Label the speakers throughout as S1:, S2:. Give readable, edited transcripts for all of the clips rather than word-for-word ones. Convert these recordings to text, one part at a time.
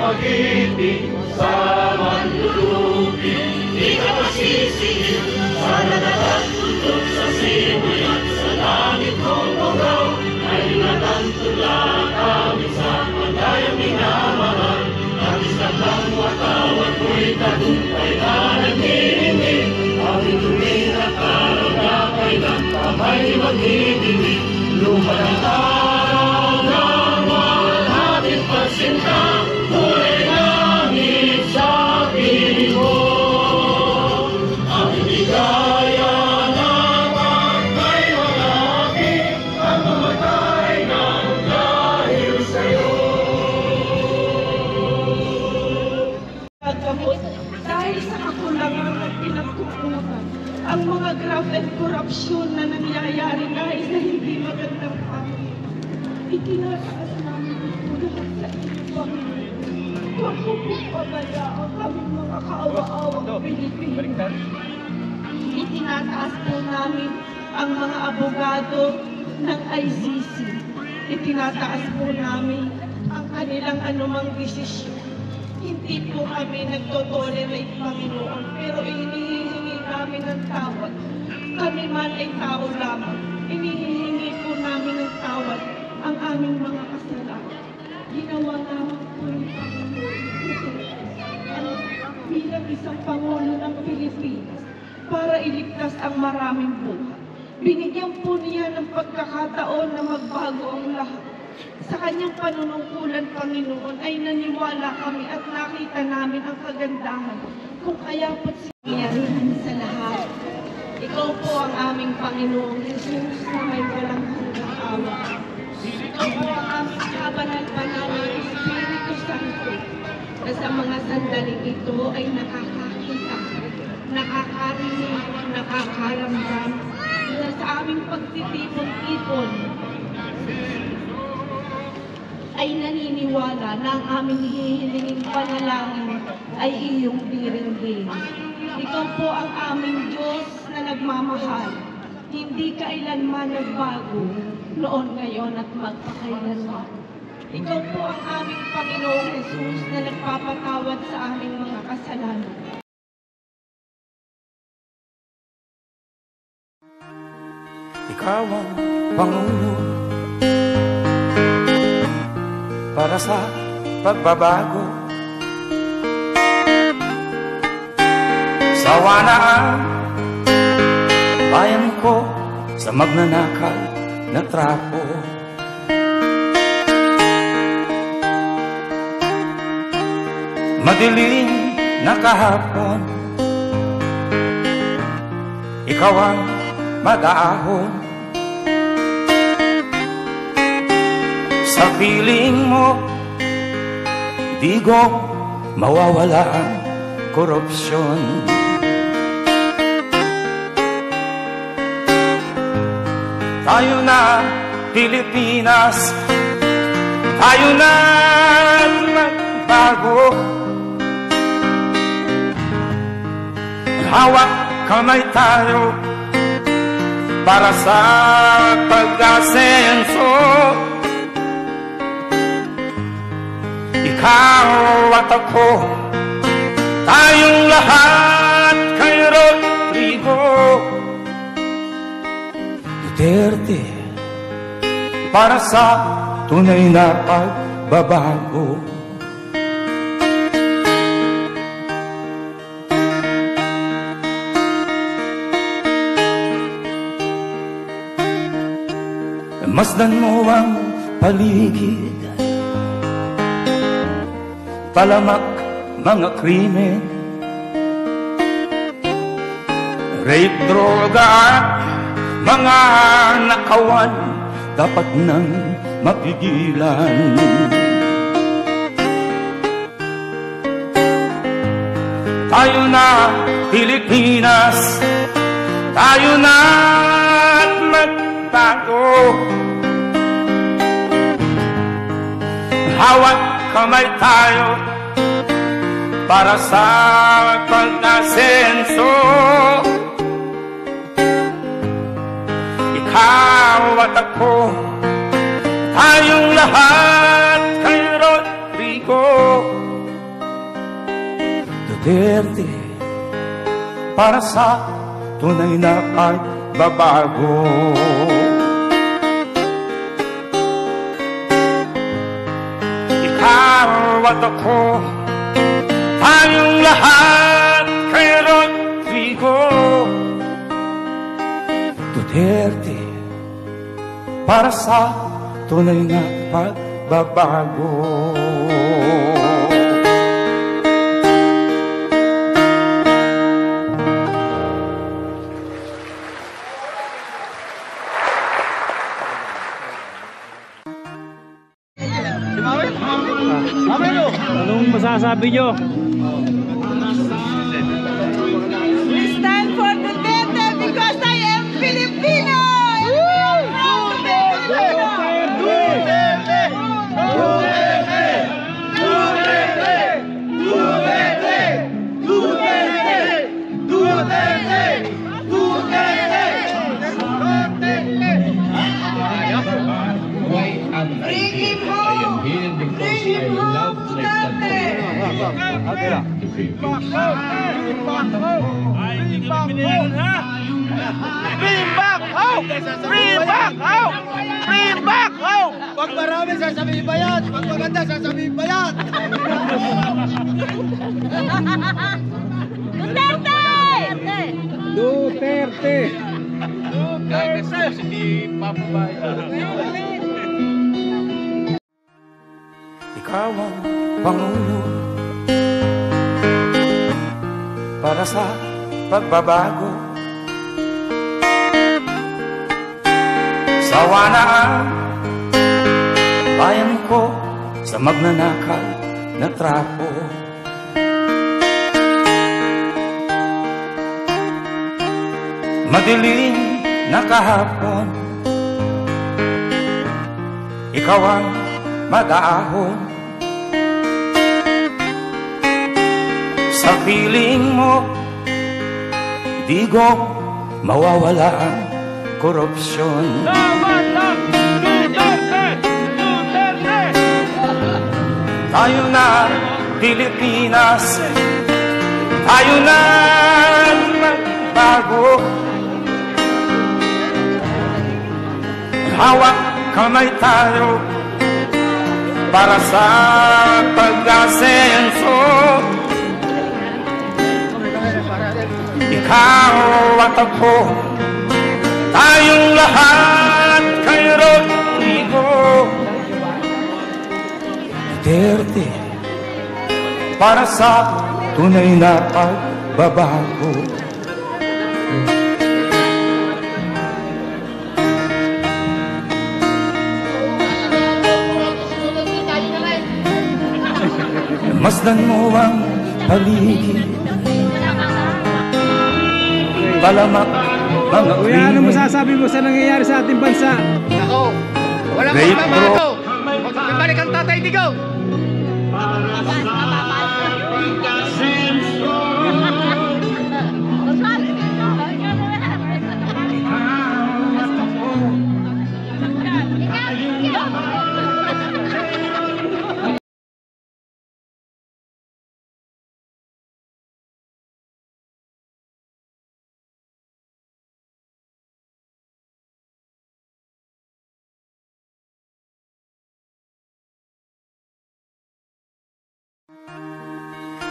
S1: magiting sa manlulubi. Di ka masisingil sa dagat, tutok sa simoy at sa langit mong ugaw. Ay natantula kami sa pandayang minamahal. Nagis na kang watawan mo'y tagumpay na naghihingi. Aming lumirat araw na kailan kamay maghihingi. Lupa ng araw na natin pagsinta, kulay langit sa piling mo. Ang ligaya na pagkay malaki, ang mamatay ng dahil sa'yo.
S2: Dahil sa kakulangan at pinagkukunan, ang mga graft and corruption na nangyayari dahil sa hindi magandang pangit, itinataas namin ito lahat sa inyong Panginoon. Huwag po pabayaan kaming mga kaawa-awang Pilipino. Itinataas po namin ang mga abogado ng ICC. Itinataas po namin ang kanilang anumang desisyon. Hindi po kami nagtotolerate, Panginoon, pero hinihingi namin ng tawad. Kami man ay tao lamang. Hinihingi po namin ng tawad ang aming mga kasalanan. Ginawa namin po yung Panginoon bilang isang Pangulo ng Pilipinas para iligtas ang maraming buhay. Binigyan po niya ng pagkakataon na magbago ang lahat. Sa kanyang panunungkulan, Panginoon, ay naniwala kami at nakita namin ang kagandahan. Kung kaya po't sinayarihan sa lahat, ikaw po ang aming Panginoong Jesus na may walang hanggang awa. Ikaw po ang aming kabanal-banal na Espiritu Santo na sa mga sandaling ito ay nakakakita, nakakarinig, nakakaramdam na sa aming pagtitipon-tipon ay naniniwala na ang aming hihilingin panalangin ay iyong diringgin. Ikaw po ang aming Diyos na nagmamahal, hindi kailanman nagbago, noon, ngayon at magpakailanman. Ikaw po ang aming Panginoong Jesus na nagpapatawad sa aming mga kasalanan.
S3: Ikaw ang Pangulo para sa pagbabago. Sawa na ang bayan ko sa magnanakaw na trapo. Madilim na kahapon, ikaw ang mag-aahon. Sa piling mo, di ko mawawala ang korupsyon. Tayo na Pilipinas, tayo na magbago. Hawak kamay tayo para sa pag-asenso. Ikaw at ako, tayong lahat kay Rodrigo Duterte, para sa tunay na pagbabago. Masdan mo ang paligid, palamak mga krimen, rape, droga at mga nakawan, dapat nang mapigilan. Tayo na Pilipinas, tayo na at magbago. Hawak kamay tayo para sa pag-asenso. Ikaw at ako, tayong lahat kay Rodrigo Duterte, para sa tunay na pagbabago. Ikaw at ako, tayong lahat kay Rodrigo Duterte, para sa tunay na pagbabago.
S4: Anong masasabi nyo?
S2: We stand for Duterte because I am Filipino! Bring him home! Bring him home, Duterte!
S4: Bring back home! Bring back home! Bring back home!
S5: Pag marami sasabihin pa yan, pag maganda sasabihin pa yan.
S4: Duterte!
S3: Ikaw ang Pangulo para sa pagbabago. Sawa na ang bayan ko sa magnanakaw na trapo. Madilim na kahapon, ikaw ang mag-aahon. Sa piling mo, di ko mawawala ang korupsyon.
S4: Laban lang! Duterte! Duterte!
S3: Tayo na, Pilipinas, tayo na magbago. Hawak kamay tayo para sa pag-asenso. Ikaw at ako, tayong lahat kay Rodrigo Duterte, para sa tunay na pagbabago. Masdan mo ang paligid, palamak mga
S4: Kuya, ano
S3: krimen.
S4: masasabi mo sa nangyayari sa ating bansa?
S5: Ako, walang
S3: Rape,
S5: magmamahal
S3: bro.
S5: to. Magbalik ang Tatay Digong.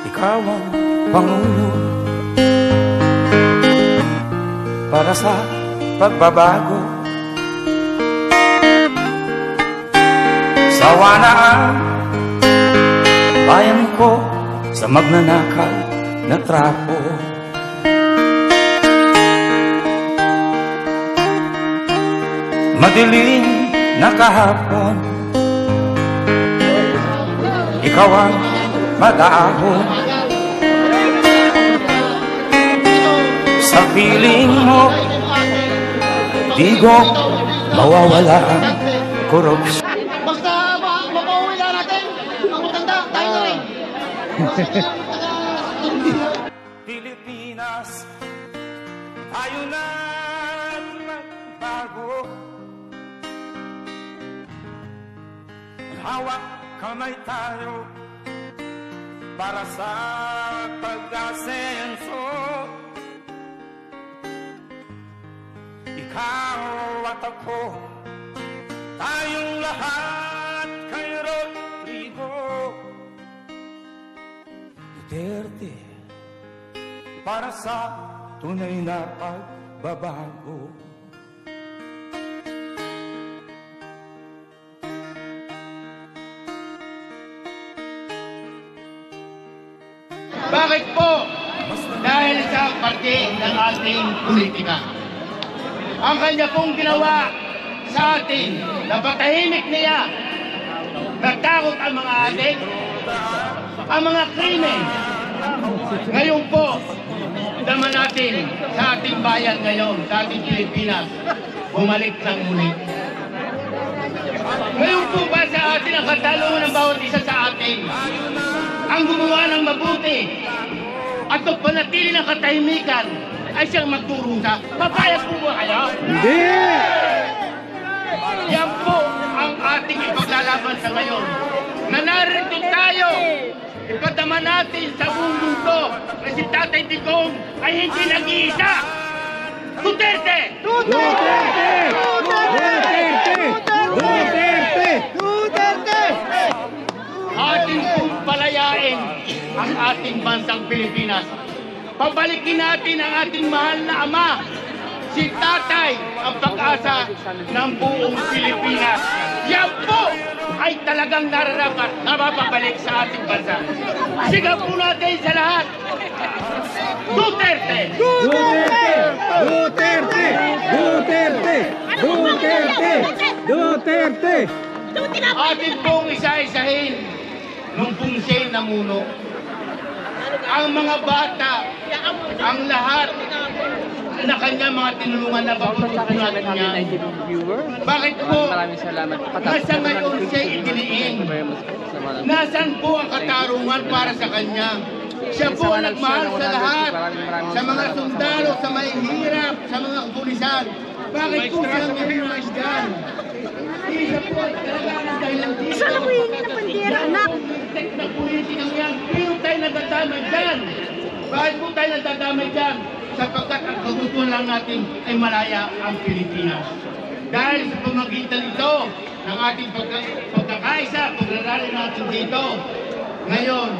S3: Ikaw ang Pangulo para sa pagbabago. Sawa na ang bayan ko sa magnanakaw na trapo. Madilim na kahapon, ikaw ang mag-aahon. Sa piling mo, di ko mawawala ang korupsyon.
S5: Basta makauwi na natin, ang matanda, tayo na rin.
S3: Pilipinas, tayo na magbago. Hawak kamay tayo para sa pag Ikaw at ako, tayong lahat kay Rodrigo Duterte, para sa tunay na pagbabago.
S5: Bakit po? Dahil sa parte ng ating politika. Ang kanya pong ginawa sa atin, napatahimik niya, natakot ang mga adik, ang mga krimen. Ngayon po, daman natin sa ating bayan ngayon, sa ating Pilipinas, bumalik ng muli. Ngayon po ba sa atin ang katalungan ng bawat isa sa atin? Ang gumawa ng mabuti at panatili ng katahimikan ay siyang magturusa. Papayag po ba kayo?
S4: Hindi!
S5: Yan po ang ating ipaglalaban sa ngayon. Na narito tayo, ipadama natin sa buong mundo na si Tatay Digong ay hindi nag-iisa. Duterte!
S4: Duterte! Duterte! Duterte! Duterte!
S5: Ating pong palayain ang ating bansang Pilipinas. Pabalikin natin ang ating mahal na ama, si Tatay, ang pag-asa ng buong Pilipinas. Yan po ay talagang nararapat na mapabalik sa ating bansa. Sigaw po natin sa lahat. Duterte!
S4: Duterte! Duterte! Duterte! Duterte! Duterte!
S5: Atin pong isa-isahin nung pong siya'y namuno. Ang mga bata, ang lahat na kanya mga tinulungan na paputunan niya. Bakit po? Nasa ngayon siya itiliin? Nasaan po ang katarungan para sa kanya? Siya po ang nagmahal sa lahat, sa mga sundalo, sa mahihirap, sa mga kapulisan. Bakit po siyang nilimas dyan? Isa po ay talagang dahilan dito.
S6: Saan ang hihingin ng bandera, anak?
S5: Na politikang yan, pero tayo nadadamay dyan. Bakit po tayo nadadamay dyan? Sapagkat ang kagustuhan lang natin ay malaya ang Pilipinas. Dahil sa pamagitan ito ng ating pagkakaisa, pagrarali natin dito, ngayon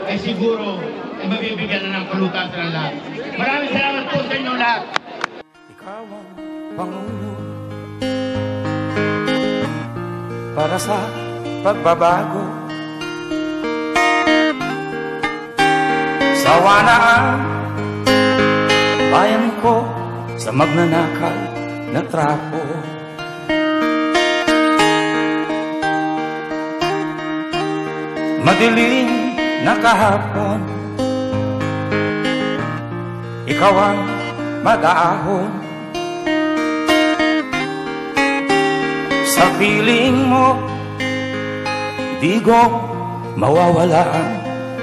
S5: ay siguro ay mabibigyan na ng kalutasan ng lahat. Maraming salamat po sa inyo lahat.
S3: Ikaw ang Pangulo para sa pagbabago. Sawa na ang bayan ko sa magnanakaw na trapo. Madilim na kahapon, ikaw ang mag-aahon. Sa piling mo, di ko mawawala ang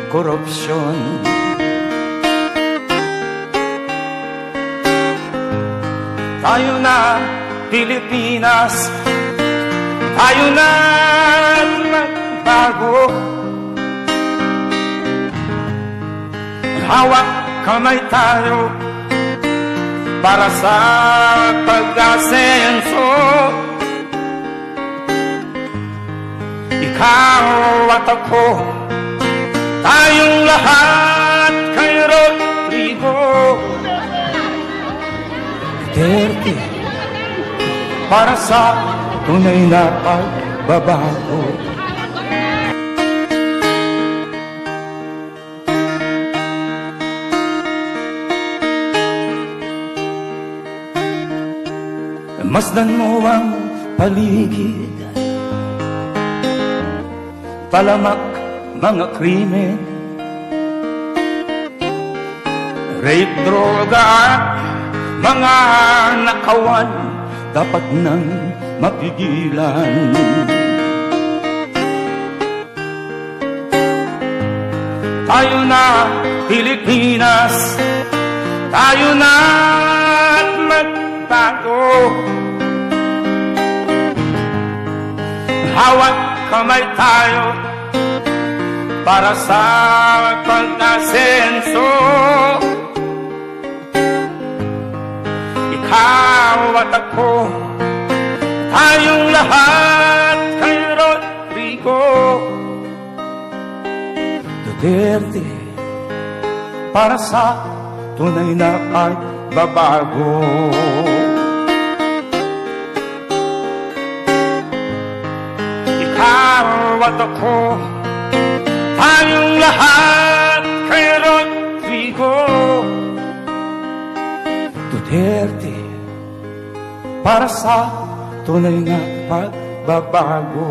S3: korupsyon. Tayo na Pilipinas, tayo na magbago. Hawak kamay tayo para sa pag-asenso. Ikaw at ako, tayong lahat kay Rodrigo Duterte, para sa tunay na pagbabago. Masdan mo ang paligid, palamak mga krimen, rape, droga at mga nakawan, dapat nang mapigilan. Tayo na Pilipinas, tayo na at magbago. Hawak kamay tayo para sa pag-asenso. ikaw at ako, tayong lahat kay Rodrigo Duterte, para sa tunay na pagbabago. Ikaw at ako, tayong lahat kay Rodrigo Duterte, para sa tunay na pagbabago.